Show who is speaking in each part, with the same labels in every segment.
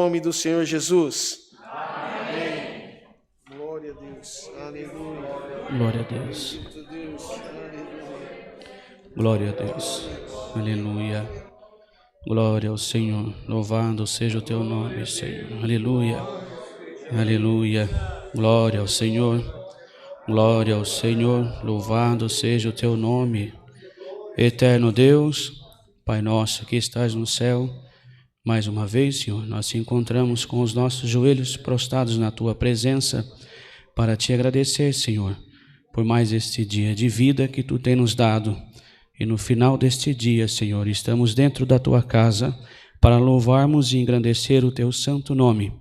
Speaker 1: Em nome do Senhor Jesus. Amém. Glória a Deus. Aleluia.
Speaker 2: Glória a Deus. Glória a Deus. Aleluia. Glória ao Senhor. Louvado seja o teu nome, Senhor. Aleluia. Aleluia. Glória ao Senhor. Glória ao Senhor. Louvado seja o teu nome. Eterno Deus, Pai nosso que estás no céu, mais uma vez, Senhor, nós te encontramos com os nossos joelhos prostrados na tua presença para te agradecer, Senhor, por mais este dia de vida que tu tens nos dado. E no final deste dia, Senhor, estamos dentro da tua casa para louvarmos e engrandecer o teu santo nome,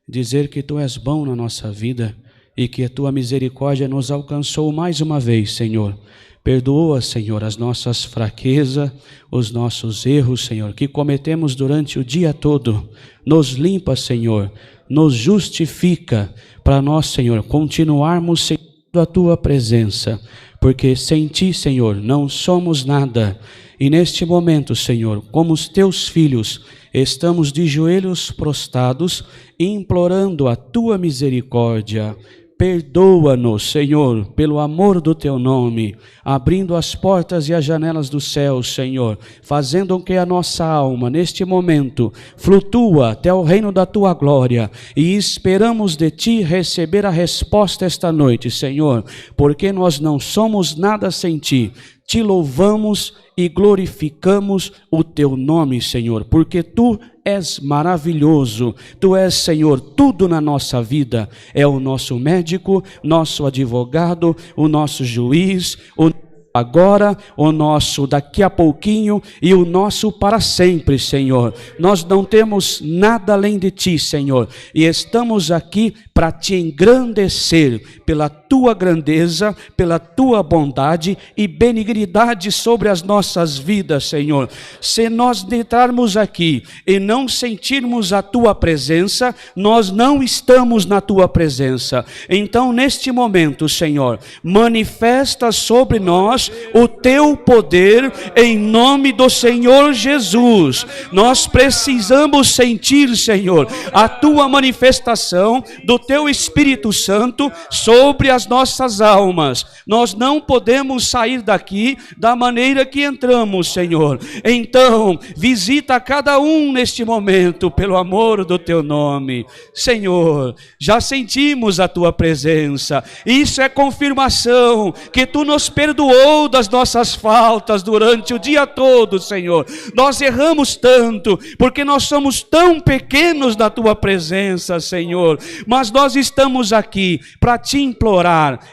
Speaker 2: dizer que tu és bom na nossa vida e que a tua misericórdia nos alcançou mais uma vez, Senhor. Perdoa, Senhor, as nossas fraquezas, os nossos erros, Senhor, que cometemos durante o dia todo. Nos limpa, Senhor, nos justifica para nós, Senhor, continuarmos seguindo a tua presença, porque sem ti, Senhor, não somos nada. E neste momento, Senhor, como os teus filhos, estamos de joelhos prostrados, implorando a tua misericórdia. Perdoa-nos, Senhor, pelo amor do teu nome, abrindo as portas e as janelas do céu, Senhor, fazendo com que a nossa alma, neste momento, flutua até o reino da tua glória, e esperamos de ti receber a resposta esta noite, Senhor, porque nós não somos nada sem ti. Te louvamos e glorificamos o teu nome, Senhor, porque tu és maravilhoso, tu és, Senhor, tudo na nossa vida, é o nosso médico, nosso advogado, o nosso juiz, o agora, o nosso daqui a pouquinho e o nosso para sempre, Senhor. Nós não temos nada além de ti, Senhor, e estamos aqui para te engrandecer pela tua grandeza, pela tua bondade e benignidade sobre as nossas vidas, Senhor. Se nós entrarmos aqui e não sentirmos a tua presença, nós não estamos na tua presença. Então, neste momento, Senhor, manifesta sobre nós o teu poder em nome do Senhor Jesus. Nós precisamos sentir, Senhor, a tua manifestação do teu Espírito Santo sobre as nossas almas. Nós não podemos sair daqui da maneira que entramos, Senhor. Então, visita cada um neste momento, pelo amor do teu nome. Senhor, já sentimos a tua presença. Isso é confirmação que tu nos perdoou das nossas faltas durante o dia todo, Senhor. Nós erramos tanto, porque nós somos tão pequenos na tua presença, Senhor. Mas nós estamos aqui para te implorar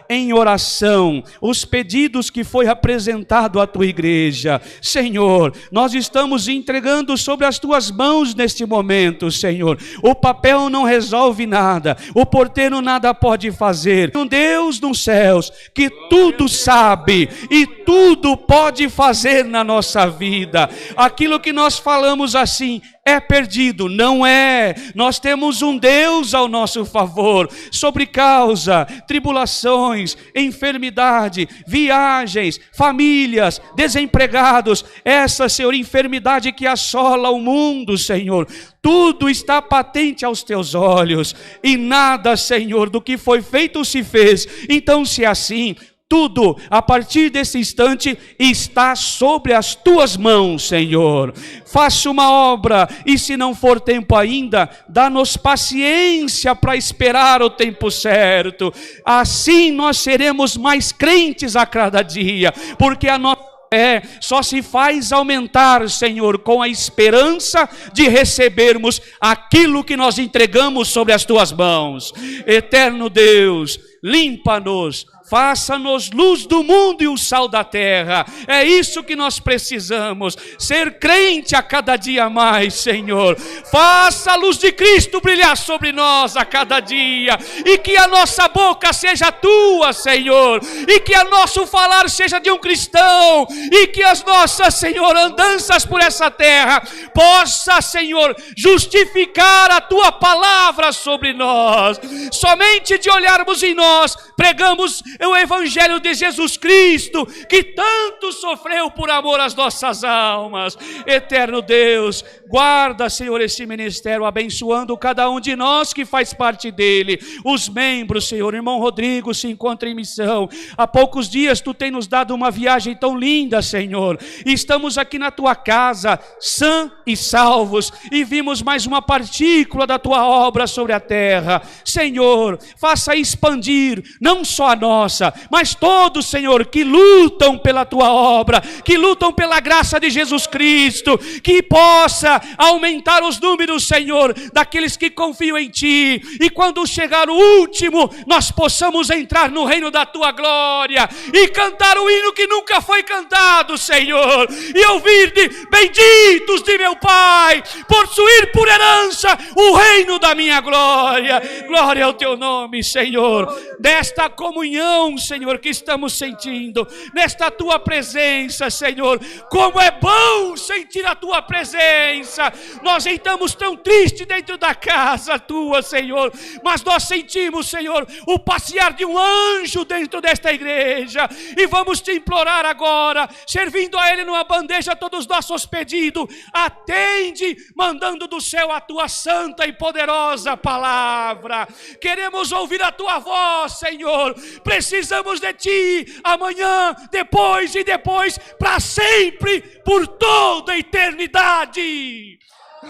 Speaker 2: em oração os pedidos que foi apresentado à tua igreja. Senhor, nós estamos entregando sobre as tuas mãos neste momento, Senhor. O papel não resolve nada, o porteiro nada pode fazer. Um Deus nos céus que tudo sabe e tudo pode fazer na nossa vida. Aquilo que nós falamos assim é perdido, não é. Nós temos um Deus ao nosso favor, sobre causa, tribulações, enfermidade, viagens, famílias, desempregados, essa, Senhor, enfermidade que assola o mundo, Senhor. Tudo está patente aos teus olhos e nada, Senhor, do que foi feito se fez. Então, se é assim, tudo, a partir desse instante, está sobre as tuas mãos, Senhor. Faça uma obra, e se não for tempo ainda, dá-nos paciência para esperar o tempo certo. Assim nós seremos mais crentes a cada dia, porque a nossa fé só se faz aumentar, Senhor, com a esperança de recebermos aquilo que nós entregamos sobre as tuas mãos. Eterno Deus, limpa-nos, faça-nos luz do mundo e o sal da terra. É isso que nós precisamos, ser crente a cada dia mais, Senhor. Faça a luz de Cristo brilhar sobre nós a cada dia, e que a nossa boca seja tua, Senhor, e que o nosso falar seja de um cristão, e que as nossas, Senhor, andanças por essa terra possa, Senhor, justificar a tua palavra sobre nós. Somente de olharmos em nós, pregamos é o Evangelho de Jesus Cristo, que tanto sofreu por amor às nossas almas. Eterno Deus, guarda, Senhor, esse ministério, abençoando cada um de nós que faz parte dele. Os membros, Senhor, irmão Rodrigo se encontra em missão. Há poucos dias tu tem nos dado uma viagem tão linda, Senhor. E estamos aqui na tua casa, sã e salvos, e vimos mais uma partícula da tua obra sobre a terra. Senhor, faça expandir não só a nossa, mas todos, Senhor, que lutam pela tua obra, que lutam pela graça de Jesus Cristo, que possa aumentar os números, Senhor, daqueles que confiam em ti, e quando chegar o último, nós possamos entrar no reino da tua glória e cantar o hino que nunca foi cantado, Senhor, e ouvir de benditos de meu Pai, possuir por herança o reino da minha glória. Glória ao teu nome, Senhor, nesta comunhão, Senhor, que estamos sentindo, nesta tua presença, Senhor. Como é bom sentir a tua presença. Nós estamos tão tristes dentro da casa tua, Senhor, mas nós sentimos, Senhor, o passear de um anjo dentro desta igreja, e vamos te implorar agora, servindo a Ele numa bandeja todos os nossos pedidos. Atende, mandando do céu a tua santa e poderosa palavra. Queremos ouvir a tua voz, Senhor. Precisamos de ti amanhã, depois e depois, para sempre, por toda a eternidade.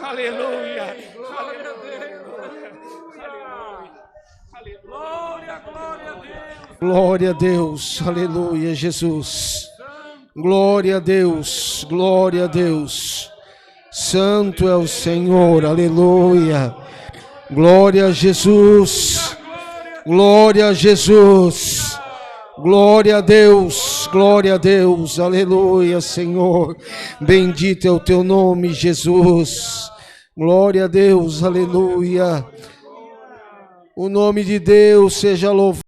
Speaker 2: Aleluia. Glória a Deus.
Speaker 1: Glória a Deus, aleluia, Jesus. Glória a Deus, glória a Deus. Santo é o Senhor, aleluia. Glória a Jesus, glória a Jesus. Glória a Deus, aleluia, Senhor. Bendito é o teu nome, Jesus. Glória a Deus, aleluia. O nome de Deus seja louvado.